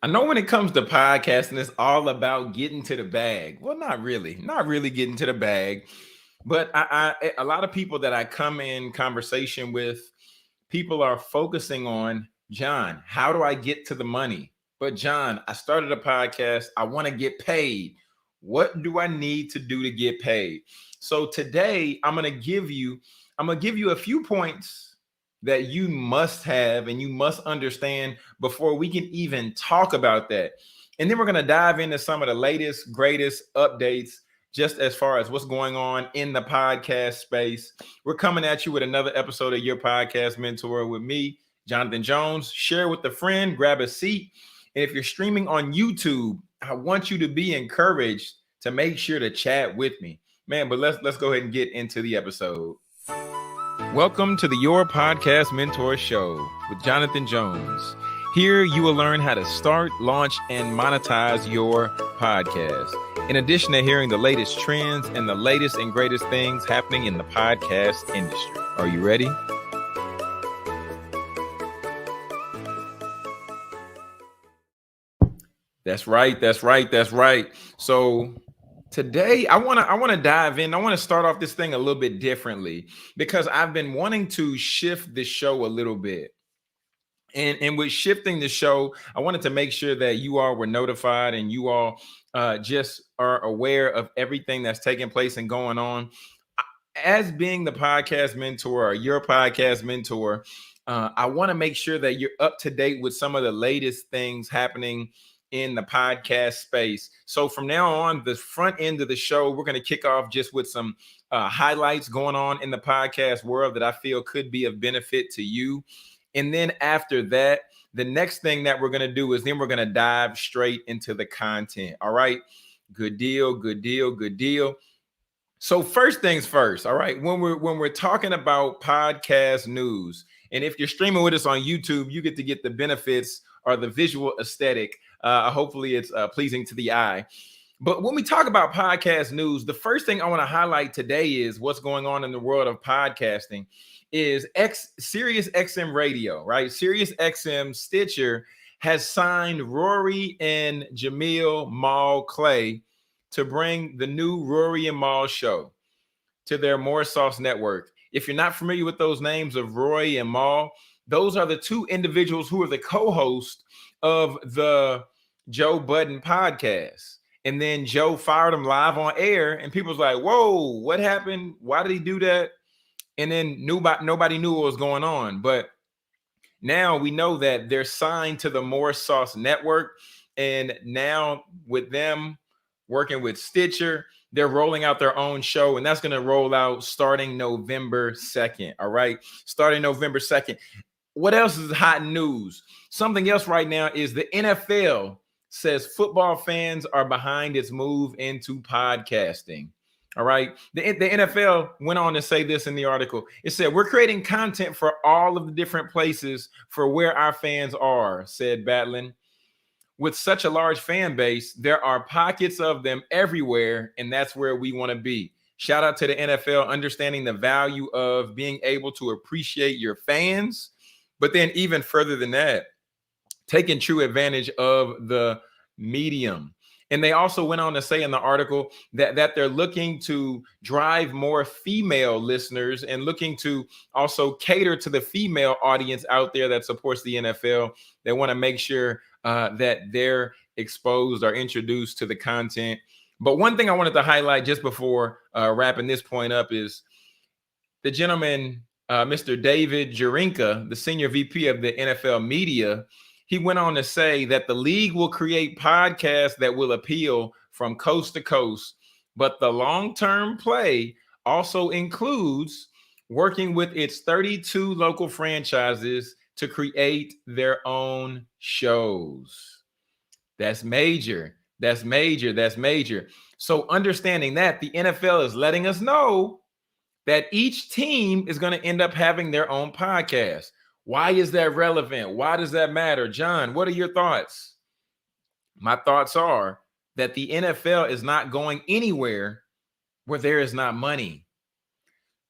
I know when it comes to podcasting, it's all about getting to the bag. Well, not really getting to the bag, but a lot of people that I come in conversation with, people are focusing on, John, how do I get to the money? But John, I started a podcast. I want to get paid. What do I need to do to get paid? So today I'm gonna give you a few points that you must have and you must understand before we can even talk about that. And then we're going to dive into some of the latest, greatest updates just as far as what's going on in the podcast space. We're coming at you with another episode of Your Podcast Mentor with me, Jonathan Jones. Share with a friend, grab a seat. And if you're streaming on YouTube, I want you to be encouraged to make sure to chat with me. Man, but let's go ahead and get into the episode. Welcome to the Your Podcast Mentor Show with Jonathan Jones. Here you will learn how to start, launch, and monetize your podcast. In addition to hearing the latest trends and the latest and greatest things happening in the podcast industry. Are you ready? That's right. So today I want to dive in. I want to start off this thing a little bit differently because I've been wanting to shift the show a little bit. And with shifting the show, I wanted to make sure that you all were notified and you all just are aware of everything that's taking place and going on. As being the podcast mentor or your podcast mentor, I want to make sure that you're up to date with some of the latest things happening in the podcast space. So from now on, the front end of the show, we're going to kick off just with some highlights going on in the podcast world that I feel could be of benefit to you. And then after that, the next thing that we're going to do is then we're going to dive straight into the content. All right. Good deal. So first things first. All right. When we're talking about podcast news, and if you're streaming with us on YouTube, you get to get the benefits or the visual aesthetic. Hopefully it's pleasing to the eye. But when we talk about podcast news, the first thing I want to highlight today is what's going on in the world of podcasting is Sirius XM Radio, right? Sirius XM Stitcher has signed Rory and Jamil Mal Clay to bring the new Rory and Mal show to their More Sauce network. If you're not familiar with those names of Roy and Mal, those are the two individuals who are the co-hosts of the Joe Budden podcast. And then Joe fired him live on air, and people's like, whoa, what happened? Why did he do that? And then nobody knew what was going on. But now we know that they're signed to the More Sauce network. And now with them working with Stitcher, they're rolling out their own show. And that's going to roll out starting November 2nd. All right. Starting November 2nd. What else is hot news? Something else right now is the NFL says football fans are behind its move into podcasting. All right. The NFL went on to say this in the article. It said, we're creating content for all of the different places for where our fans are, said Batlin. With such a large fan base, there are pockets of them everywhere, and that's where we want to be. Shout out to the NFL, understanding the value of being able to appreciate your fans, but then even further than that, taking true advantage of the medium. And they also went on to say in the article that they're looking to drive more female listeners and looking to also cater to the female audience out there that supports the NFL. They want to make sure that they're exposed or introduced to the content. But one thing I wanted to highlight just before wrapping this point up is the gentleman, Mr. David Jarinka, the senior VP of the NFL media. He went on to say that the league will create podcasts that will appeal from coast to coast, but the long-term play also includes working with its 32 local franchises to create their own shows. That's major. So understanding that, the NFL is letting us know that each team is going to end up having their own podcast. Why is that relevant? Why does that matter? John, what are your thoughts? My thoughts are that the NFL is not going anywhere where there is not money.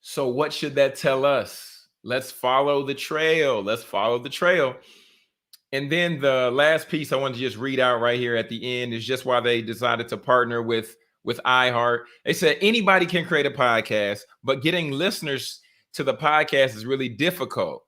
So what should that tell us? Let's follow the trail. And then the last piece I want to just read out right here at the end is just why they decided to partner with iHeart. They said anybody can create a podcast, but getting listeners to the podcast is really difficult.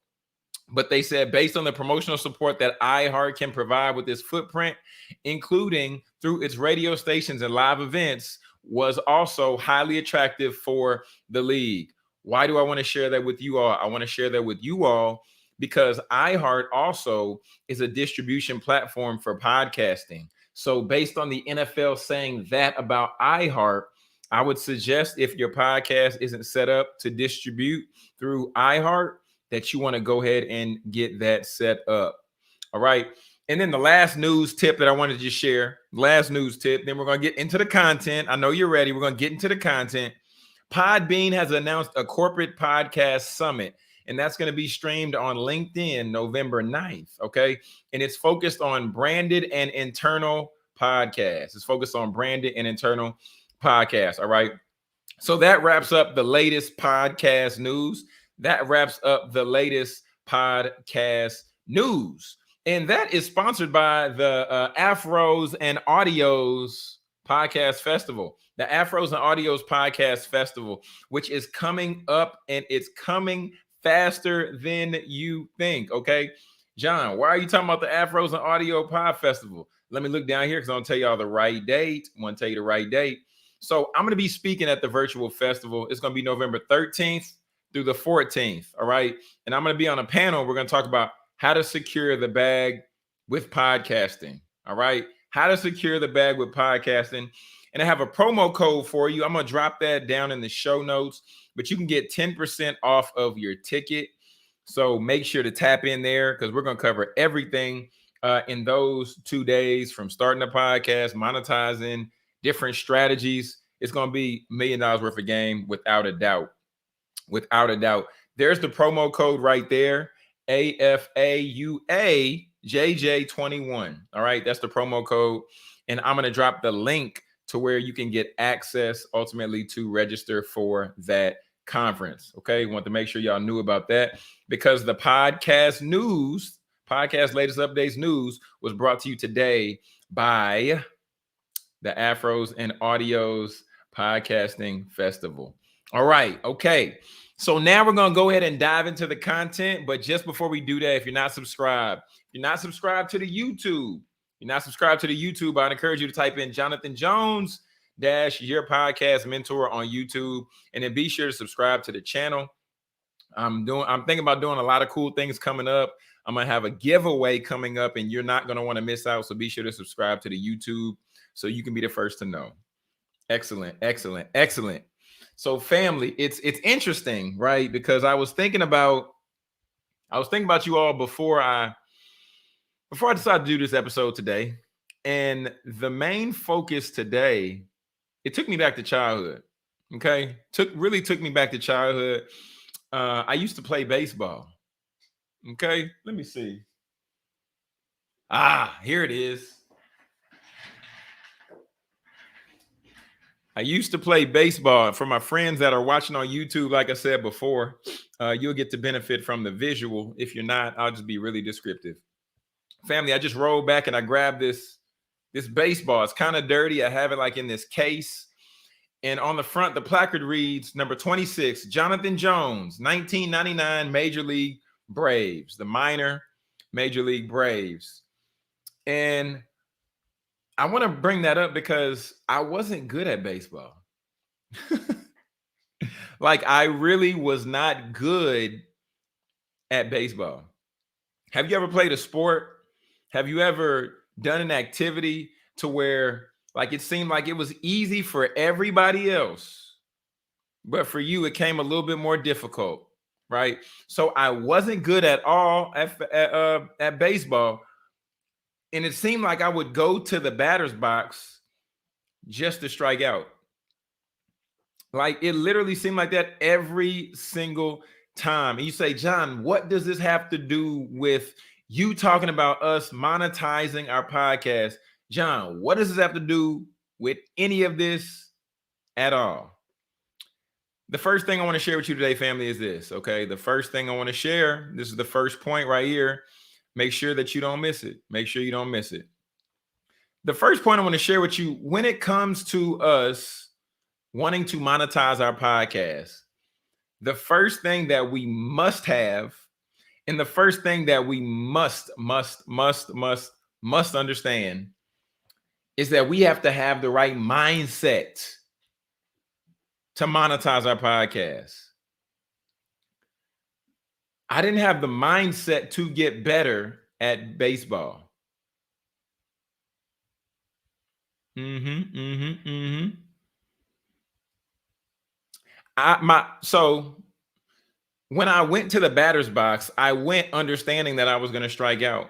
But they said based on the promotional support that iHeart can provide with this footprint, including through its radio stations and live events, was also highly attractive for the league. Why do I want to share that with you all? I want to share that with you all because iHeart also is a distribution platform for podcasting. So based on the NFL saying that about iHeart, I would suggest if your podcast isn't set up to distribute through iHeart, that you want to go ahead and get that set up. All right. And then the last news tip that I wanted to just share, last news tip, then we're going to get into the content. I know you're ready. We're going to get into the content. Podbean has announced a corporate podcast summit, and that's going to be streamed on LinkedIn November 9th. Okay. And it's focused on branded and internal podcasts. It's focused on branded and internal podcasts. All right. So that wraps up the latest podcast news. That wraps up the latest podcast news. And that is sponsored by the Afros and Audios Podcast Festival. The Afros and Audios Podcast Festival, which is coming up, and it's coming faster than you think. Okay. John, why are you talking about the Afros and Audio Pod Festival? Let me look down here because I'm going to tell y'all the right date. I want to tell you the right date. So I'm going to be speaking at the virtual festival. It's going to be November 13th through the 14th. All right. And I'm going to be on a panel. We're going to talk about how to secure the bag with podcasting. All right. How to secure the bag with podcasting. And I have a promo code for you. I'm going to drop that down in the show notes, but you can get 10% off of your ticket. So make sure to tap in there because we're going to cover everything in those 2 days, from starting a podcast, monetizing, different strategies. It's going to be $1 million worth of game without a doubt. Without a doubt. There's the promo code right there. AFAUAJJ21. All right. That's the promo code. And I'm going to drop the link to where you can get access ultimately to register for that conference. Okay. Want to make sure y'all knew about that because the podcast news, podcast latest updates news was brought to you today by the Afros and Audios Podcasting Festival. All right. Okay. So now we're going to go ahead and dive into the content. But just before we do that, if you're not subscribed to the YouTube, I'd encourage you to type in Jonathan Jones your podcast mentor on YouTube, and then be sure to subscribe to the channel. I'm thinking about doing a lot of cool things coming up. I'm going to have a giveaway coming up, and you're not going to want to miss out. So be sure to subscribe to the YouTube so you can be the first to know. Excellent, excellent, excellent. So family, it's interesting, right? Because I was thinking about you all before I decided to do this episode today. And the main focus today, it took me back to childhood. Okay. Really took me back to childhood. I used to play baseball. Okay. Let me see. Here it is. I used to play baseball. For my friends that are watching on YouTube, like I said before, you'll get to benefit from the visual. If you're not, I'll just be really descriptive. Family, I just rolled back and I grabbed this baseball. It's kind of dirty. I have it like in this case. And on the front, the placard reads number 26, Jonathan Jones, 1999 Major League Braves, the minor Major League Braves. And I want to bring that up because I wasn't good at baseball. Like, I really was not good at baseball. Have you ever played a sport? Have you ever done an activity to where like it seemed like it was easy for everybody else, but for you, it came a little bit more difficult, right? So I wasn't good at all at baseball. And it seemed like I would go to the batter's box just to strike out. Like it literally seemed like that every single time. And you say, John, what does this have to do with you talking about us monetizing our podcast? John, what does this have to do with any of this at all? The first thing I want to share with you today, family, is this. Okay. The first thing I want to share, this is the first point right here. Make sure that you don't miss it. Make sure you don't miss it. The first point I want to share with you when it comes to us wanting to monetize our podcast, the first thing that we must have, and the first thing that we must understand is that we have to have the right mindset to monetize our podcast. I didn't have the mindset to get better at baseball. So when I went to the batter's box, I went understanding that I was going to strike out.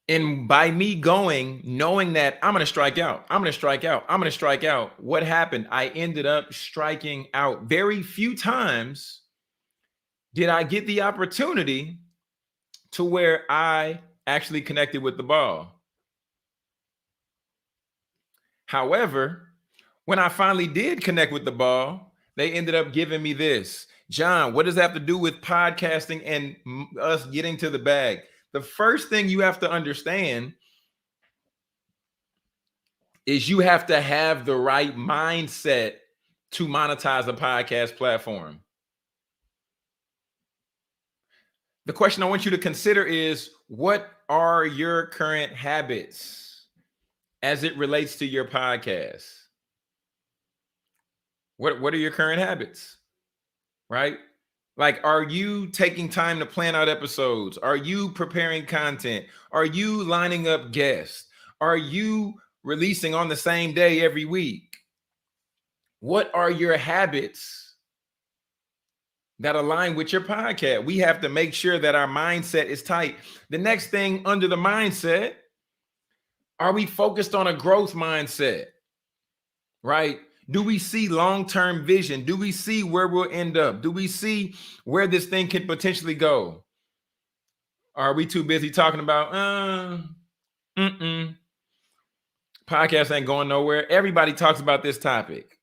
And by me going, knowing that I'm going to strike out, I'm going to strike out, I'm going to strike out, what happened? I ended up striking out. Very few times did I get the opportunity to where I actually connected with the ball. However, when I finally did connect with the ball, they ended up giving me this. John, what does that have to do with podcasting and us getting to the bag? The first thing you have to understand is you have to have the right mindset to monetize a podcast platform. The question I want you to consider is, what are your current habits as it relates to your podcast? What are your current habits, right? Like, are you taking time to plan out episodes? Are you preparing content? Are you lining up guests? Are you releasing on the same day every week? What are your habits that align with your podcast? We have to make sure that our mindset is tight. The next thing under the mindset, are we focused on a growth mindset, right? Do we see long-term vision? Do we see where we'll end up? Do we see where this thing can potentially go? Are we too busy talking about, podcast ain't going nowhere? Everybody talks about this topic,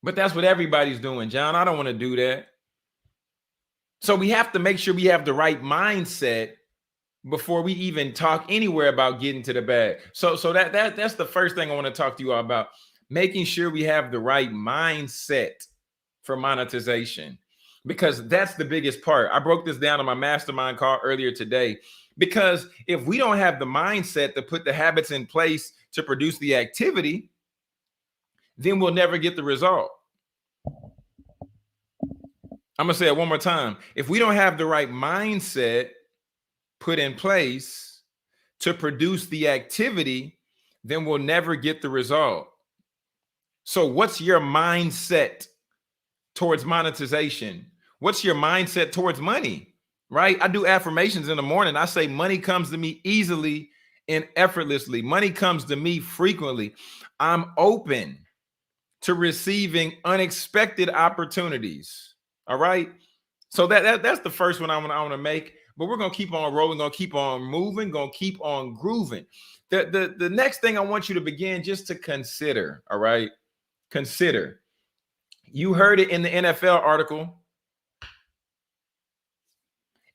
but that's what everybody's doing, John. I don't want to do that. So we have to make sure we have the right mindset before we even talk anywhere about getting to the bag. So that's the first thing I want to talk to you all about. Making sure we have the right mindset for monetization, because that's the biggest part. I broke this down on my mastermind call earlier today, because if we don't have the mindset to put the habits in place to produce the activity, then we'll never get the result. I'm going to say it one more time. If we don't have the right mindset put in place to produce the activity, then we'll never get the result. So what's your mindset towards monetization? What's your mindset towards money, right? I do affirmations in the morning. I say money comes to me easily and effortlessly. Money comes to me frequently. I'm open to receiving unexpected opportunities. All right. So that's the first one I want to make. But we're going to keep on rolling, going to keep on moving, going to keep on grooving. The next thing I want you to begin just to consider, all right? Consider. You heard it in the NFL article.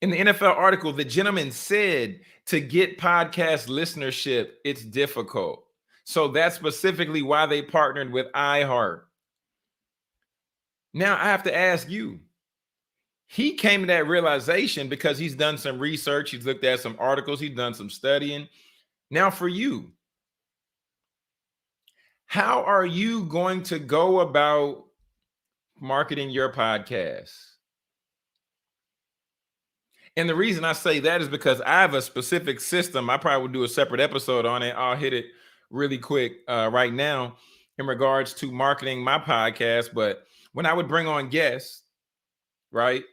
In the NFL article, the gentleman said to get podcast listenership, it's difficult. So that's specifically why they partnered with iHeart. Now I have to ask you, he came to that realization because he's done some research. He's looked at some articles. He's done some studying. Now for you, how are you going to go about marketing your podcast? And the reason I say that is because I have a specific system. I probably will do a separate episode on it. I'll hit it really quick right now in regards to marketing my podcast. But when I would bring on guests, right,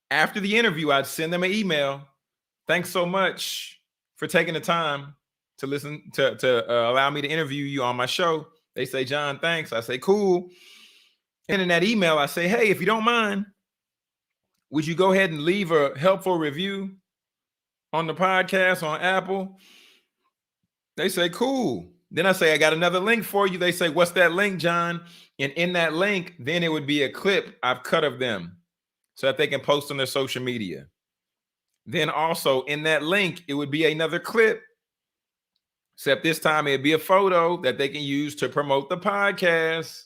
after the interview, I'd send them an email. Thanks so much for taking the time to listen to allow me to interview you on my show. They say, John, thanks. I say, cool. And in that email, I say, hey, if you don't mind, would you go ahead and leave a helpful review on the podcast on Apple? They say, cool. Then I say, I got another link for you. They say, what's that link, John? And in that link, then it would be a clip I've cut of them so that they can post on their social media. Then also in that link, it would be another clip, except this time it'd be a photo that they can use to promote the podcast.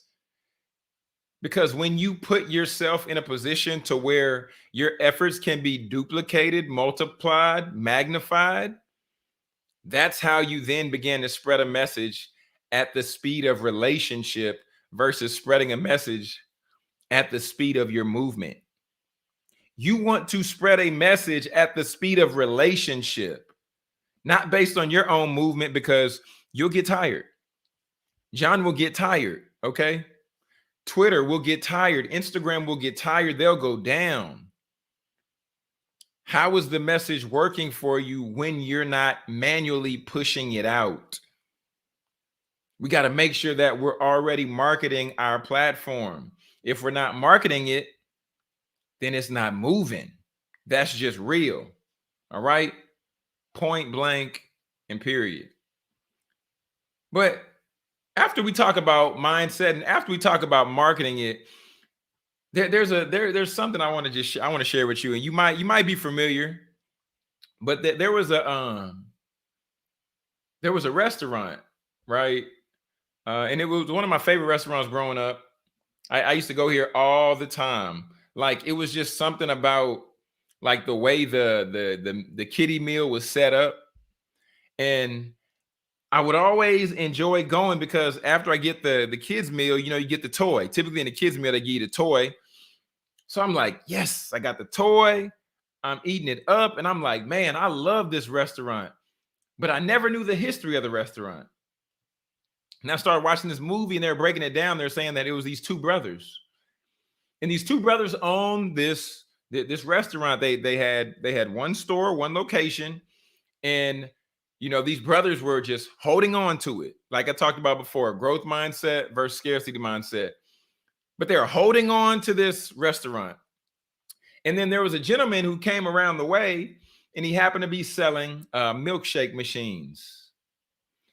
Because when you put yourself in a position to where your efforts can be duplicated, multiplied, magnified, that's how you then begin to spread a message at the speed of relationship versus spreading a message at the speed of your movement. You want to spread a message at the speed of relationship, not based on your own movement, because you'll get tired. John will get tired, okay? Twitter will get tired. Instagram will get tired. They'll go down. How is the message working for you when you're not manually pushing it out? We got to make sure that we're already marketing our platform. If we're not marketing it, then it's not moving. That's just real. All right? Point blank and period. But after we talk about mindset and after we talk about marketing it, there's something I want to share with you, and you might be familiar, but there was a restaurant, right? And it was one of my favorite restaurants growing up. I used to go here all the time. Like, it was just something about like the way the kiddie meal was set up, and I would always enjoy going because after I get the kids meal, you get the toy. Typically in the kids meal, they give you the toy. So I'm like, yes, I got the toy. I'm eating it up. And I'm like, man, I love this restaurant. But I never knew the history of the restaurant. And I started watching this movie and they're breaking it down. They're saying that it was these two brothers. And these two brothers owned this restaurant. They had one store, one location. And these brothers were just holding on to it. Like I talked about before, growth mindset versus scarcity mindset. But they're holding on to this restaurant. And then there was a gentleman who came around the way and he happened to be selling milkshake machines.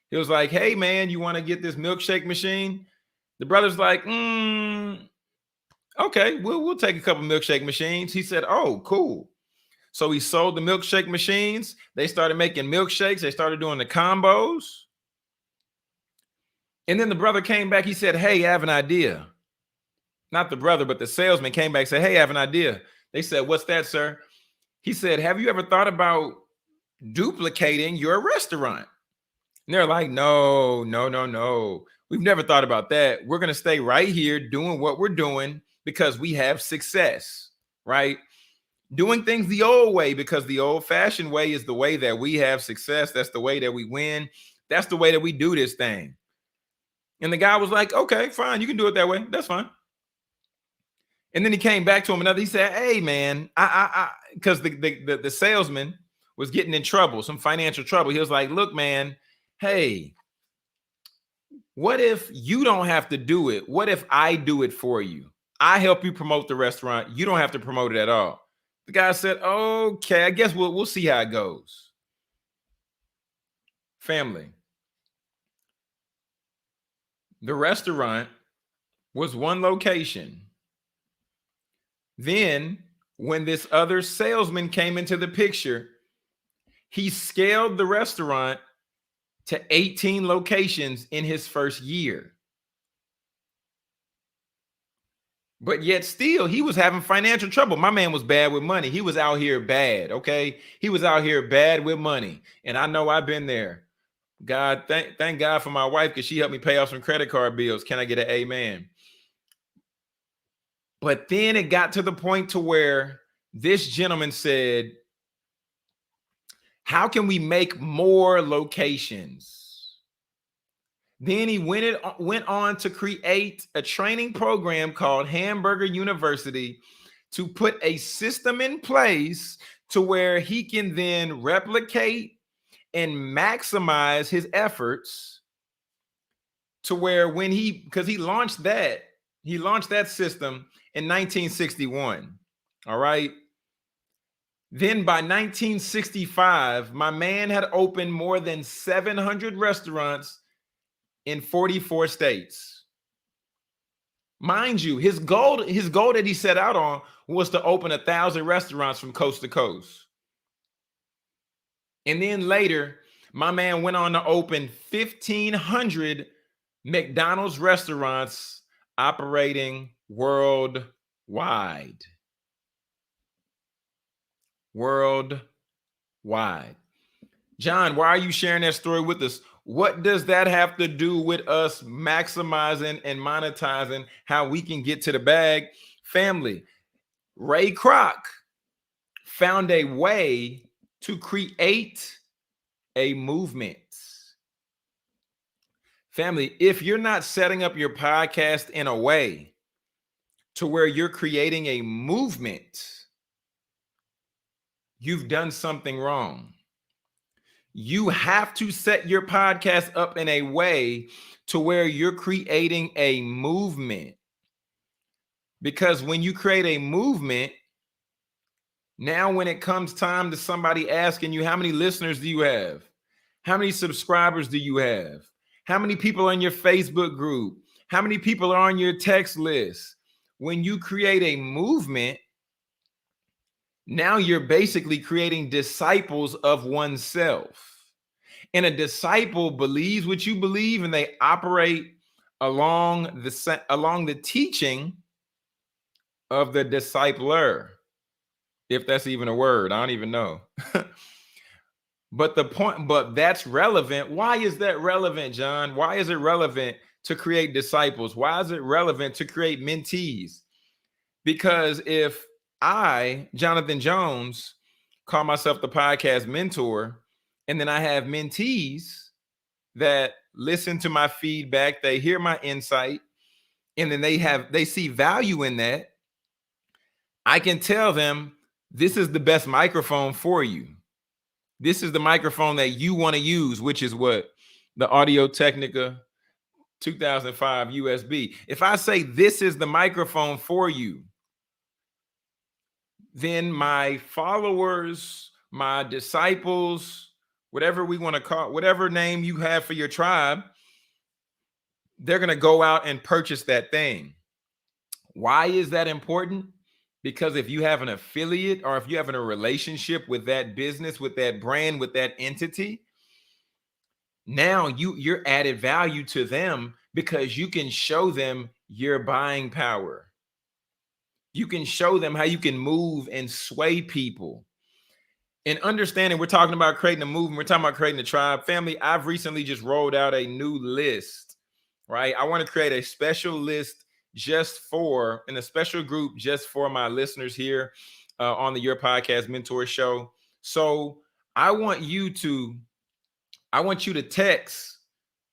He was like, hey, man, you want to get this milkshake machine? The brother's like, okay, we'll take a couple milkshake machines. He said, oh, cool. So he sold the milkshake machines. They started making milkshakes. They started doing the combos. And then the brother came back. He said, hey, I have an idea. Not the brother, but the salesman came back and said, hey, I have an idea. They said, what's that, sir? He said, have you ever thought about duplicating your restaurant? And they're like, no. We've never thought about that. We're going to stay right here doing what we're doing because we have success, right? Doing things the old way because the old-fashioned way is the way that we have success. That's the way that we win. That's the way that we do this thing. And the guy was like, okay, fine. You can do it that way. That's fine. And then he came back to him and he said, hey, man, because the salesman was getting in trouble, some financial trouble. He was like, look, man, hey, what if you don't have to do it? What if I do it for you? I help you promote the restaurant. You don't have to promote it at all. The guy said, okay, I guess we'll see how it goes. Family. The restaurant was one location. Then when this other salesman came into the picture, he scaled the restaurant to 18 locations in his first year. But yet still, he was having financial trouble. My man was bad with money. He was out here bad, okay? He was out here bad with money. And I know I've been there. God, thank God for my wife because she helped me pay off some credit card bills. Can I get an amen? But then it got to the point to where this gentleman said, how can we make more locations? Then he went on to create a training program called Hamburger University to put a system in place to where he can then replicate and maximize his efforts to where because he launched that system in 1961. All right. Then by 1965, my man had opened more than 700 restaurants in 44 states. Mind you, his goal that he set out on was to open 1,000 restaurants from coast to coast. And then later, my man went on to open 1,500 McDonald's restaurants operating worldwide. Worldwide. John, why are you sharing that story with us? What does that have to do with us maximizing and monetizing how we can get to the bag? Family, Ray Kroc found a way to create a movement. Family, if you're not setting up your podcast in a way to where you're creating a movement, you've done something wrong. You have to set your podcast up in a way to where you're creating a movement. Because when you create a movement, now when it comes time to somebody asking you, how many listeners do you have? How many subscribers do you have? How many people are in your Facebook group? How many people are on your text list? When you create a movement, now you're basically creating disciples of oneself. And a disciple believes what you believe, and they operate along the teaching of the discipler. If that's even a word, I don't even know. But that's relevant. Why is that relevant, John? Why is it relevant to create disciples? Why is it relevant to create mentees? Because if I, Jonathan Jones, call myself the podcast mentor, and then I have mentees that listen to my feedback, they hear my insight, and then they see value in that, I can tell them, this is the best microphone for you. This is the microphone that you want to use, which is what? The Audio-Technica 2005 USB. If I say this is the microphone for you, then my followers, my disciples, whatever we want to call, whatever name you have for your tribe, they're going to go out and purchase that thing. Why is that important? Because if you have an affiliate or if you have a relationship with that business, with that brand, with that entity, now you're added value to them because you can show them your buying power. You can show them how you can move and sway people. And understanding, we're talking about creating a movement, we're talking about creating a tribe. Family, I've recently just rolled out a new list, right? I want to create a special list in a special group just for my listeners here on the Your Podcast Mentor Show. So I want you to text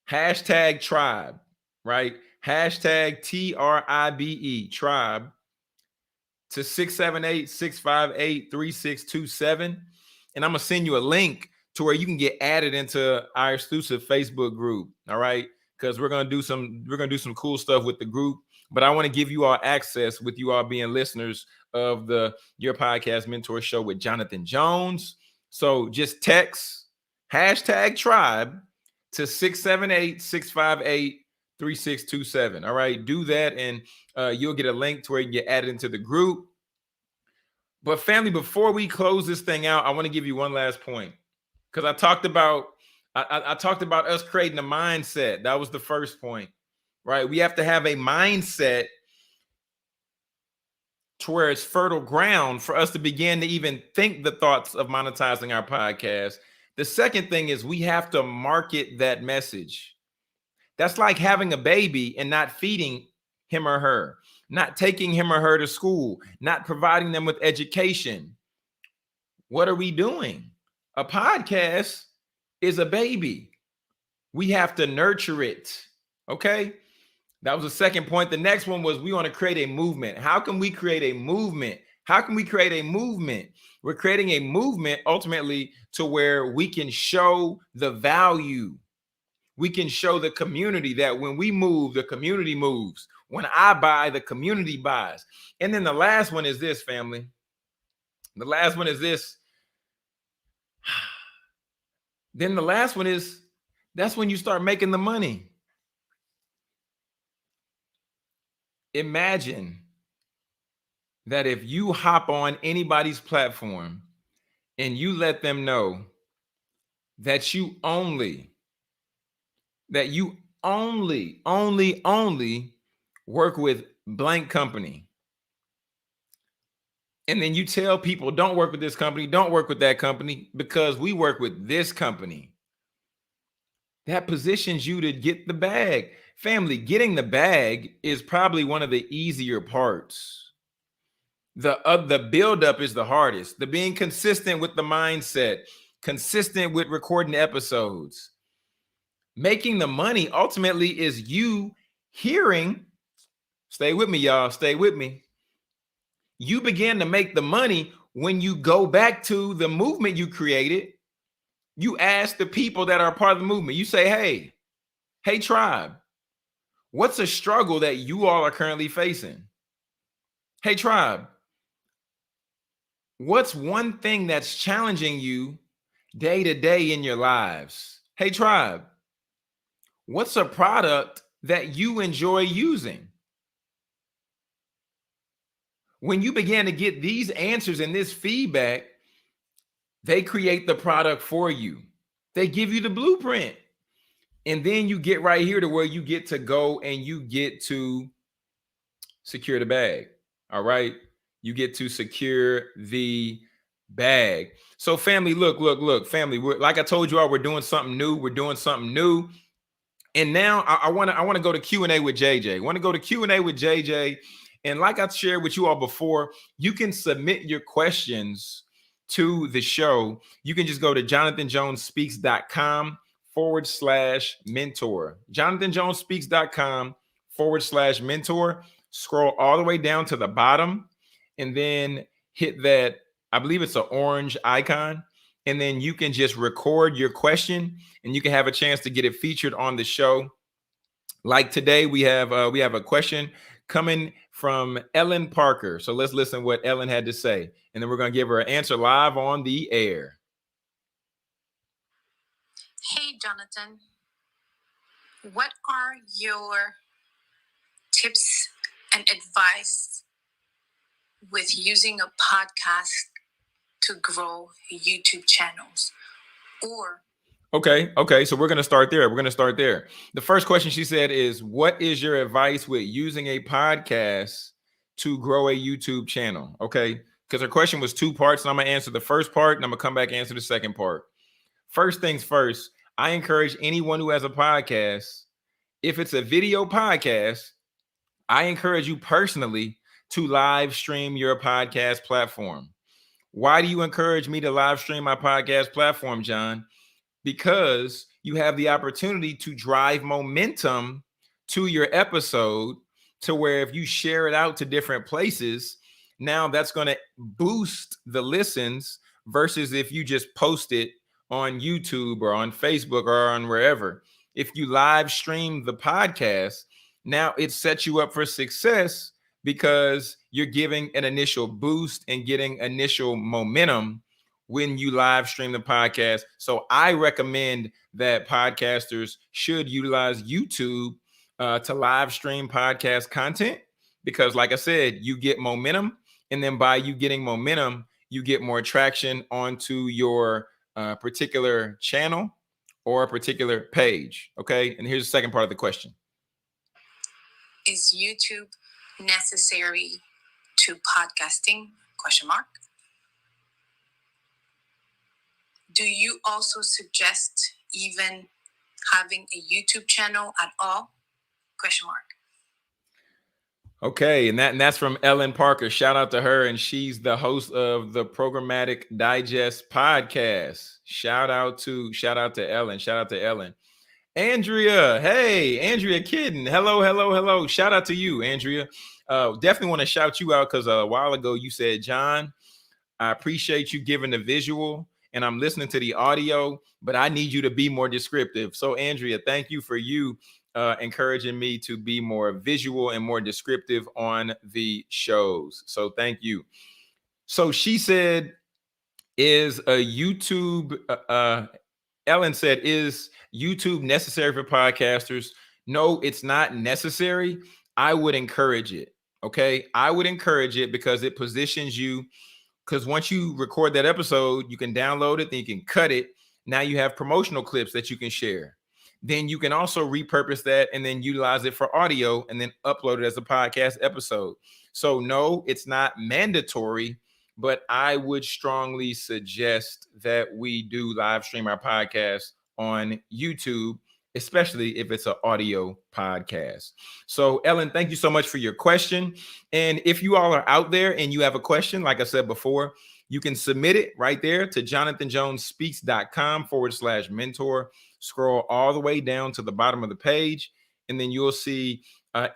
hashtag tribe, right? Hashtag TRIBE, tribe, to 678-658-3627. And I'm going to send you a link to where you can get added into our exclusive Facebook group. All right. Because we're going to do some cool stuff with the group. But I want to give you all access with you all being listeners of the Your Podcast Mentor Show with Jonathan Jones. So just text hashtag tribe to 678-658-3627. All right. Do that and you'll get a link to where you can get added into the group. But family, before we close this thing out, I want to give you one last point. Because I talked about us creating a mindset. That was the first point, right? We have to have a mindset to where it's fertile ground for us to begin to even think the thoughts of monetizing our podcast. The second thing is we have to market that message. That's like having a baby and not feeding him or her, not taking him or her to school, not providing them with education. What are we doing? A podcast is a baby. We have to nurture it. Okay. That was the second point. The next one was we want to create a movement. How can we create a movement? How can we create a movement? We're creating a movement ultimately to where we can show the value. We can show the community that when we move, the community moves. When I buy, the community buys. And then the last one is this, family. The last one is this. Then the last one is, that's when you start making the money. Imagine that if you hop on anybody's platform and you let them know that you only work with blank company. And then you tell people, don't work with this company, don't work with that company, because we work with this company. That positions you to get the bag. Family, getting the bag is probably one of the easier parts. The buildup is the hardest. The being consistent with the mindset, consistent with recording episodes. Making the money ultimately is you hearing, stay with me, y'all, stay with me. You begin to make the money when you go back to the movement you created. You ask the people that are part of the movement, you say, hey, tribe, what's a struggle that you all are currently facing? Hey, tribe, what's one thing that's challenging you day to day in your lives? Hey, tribe, what's a product that you enjoy using? When you begin to get these answers and this feedback, they create the product for you. They give you the blueprint. And then you get right here to where you get to go and you get to secure the bag. All right. You get to secure the bag. So family, look, family, like I told you all, we're doing something new. And now I want to go to Q&A with JJ. I want to go to Q&A with JJ. And like I shared with you all before, you can submit your questions to the show. You can just go to jonathanjonespeaks.com/mentor. jonathanjonespeaks.com/mentor. Scroll all the way down to the bottom and then hit that, I believe it's an orange icon. And then you can just record your question and you can have a chance to get it featured on the show. Like today, we have a question coming from Ellen Parker. So let's listen what Ellen had to say. And then we're going to give her an answer live on the air. Hey, Jonathan. What are your tips and advice with using a podcast to grow YouTube channels? Or Okay. So we're going to start there. The first question she said is, what is your advice with using a podcast to grow a YouTube channel? Okay. Because her question was two parts, and I'm going to answer the first part and I'm going to come back and answer the second part. First things first, I encourage anyone who has a podcast, if it's a video podcast, I encourage you personally to live stream your podcast platform. Why do you encourage me to live stream my podcast platform, John? Because you have the opportunity to drive momentum to your episode, to where if you share it out to different places, now that's going to boost the listens versus if you just post it on YouTube or on Facebook or on wherever. If you live stream the podcast, now it sets you up for success because you're giving an initial boost and getting initial momentum when you live stream the podcast. So I recommend that podcasters should utilize YouTube to live stream podcast content, because like I said, you get momentum, and then by you getting momentum, you get more traction onto your particular channel or a particular page. Okay. And here's the second part of the question. is YouTube necessary to podcasting? Question mark. Do you also suggest even having a YouTube channel at all? Question mark. Okay, and that's from Ellen Parker. Shout out to her, and she's the host of the Programmatic Digest podcast. Shout out to Ellen. Shout out to Ellen. Andrea, hey, Andrea Kidden. Hello. Shout out to you, Andrea. Definitely want to shout you out because a while ago you said, John, I appreciate you giving the visual and I'm listening to the audio, but I need you to be more descriptive. So Andrea, thank you for you encouraging me to be more visual and more descriptive on the shows. So thank you. So she said, is a YouTube, Ellen said, is YouTube necessary for podcasters? No, it's not necessary. I would encourage it. Okay. I would encourage it because it positions you. Because once you record that episode, you can download it, then you can cut it. Now you have promotional clips that you can share. Then you can also repurpose that and then utilize it for audio and then upload it as a podcast episode. So, no, it's not mandatory, but I would strongly suggest that we do live stream our podcast on YouTube, especially if it's an audio podcast. So, Ellen, thank you so much for your question. And if you all are out there and you have a question, like I said before, you can submit it right there to jonathanjonespeaks.com/mentor. Scroll all the way down to the bottom of the page, and then you'll see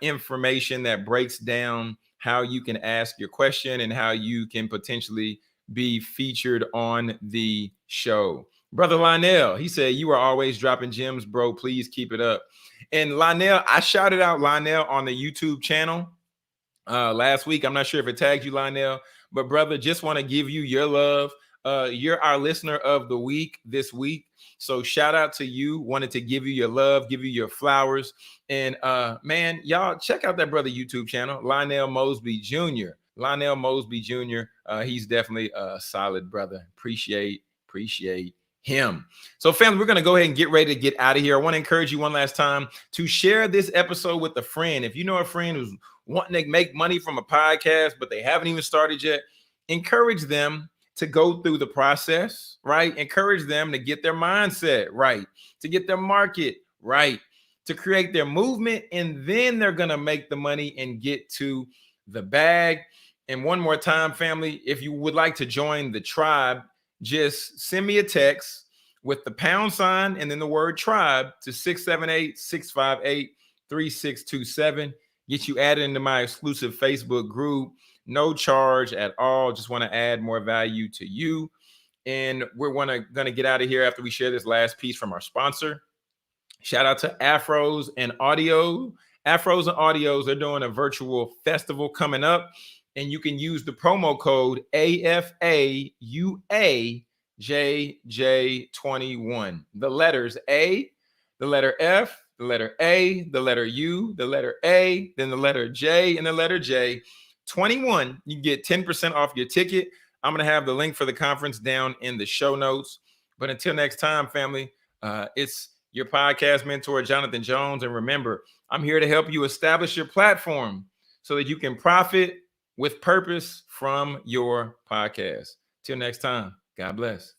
information that breaks down how you can ask your question and how you can potentially be featured on the show. Brother Lionel, he said, you are always dropping gems, bro. Please keep it up. And Lionel, I shouted out Lionel on the YouTube channel last week. I'm not sure if it tagged you, Lionel, but brother, just want to give you your love. You're our listener of the week this week. So shout out to you. Wanted to give you your love, give you your flowers. And man, y'all check out that brother YouTube channel, Lionel Mosby Jr. Lionel Mosby Jr. He's definitely a solid brother. Appreciate him. So family, we're going to go ahead and get ready to get out of here. I want to encourage you one last time to share this episode with a friend. If you know a friend who's wanting to make money from a podcast, but they haven't even started yet, encourage them to go through the process, right? Encourage them to get their mindset right, to get their market right, to create their movement, and then they're going to make the money and get to the bag. And one more time, family, if you would like to join the tribe, just send me a text with the # and then the word tribe to 678-658-3627. Get you added into my exclusive Facebook group. No charge at all. Just want to add more value to you. And we're going to get out of here after we share this last piece from our sponsor. Shout out to Afros and Audio. Afros and Audios, they're doing a virtual festival coming up. And you can use the promo code AFAUAJJ21. The letters A, the letter F, the letter A, the letter U, the letter A, then the letter J, and the letter J. 21. You get 10% off your ticket. I'm going to have the link for the conference down in the show notes. But until next time, family, it's your podcast mentor, Jonathan Jones. And remember, I'm here to help you establish your platform so that you can profit with purpose from your podcast. Till next time, God bless.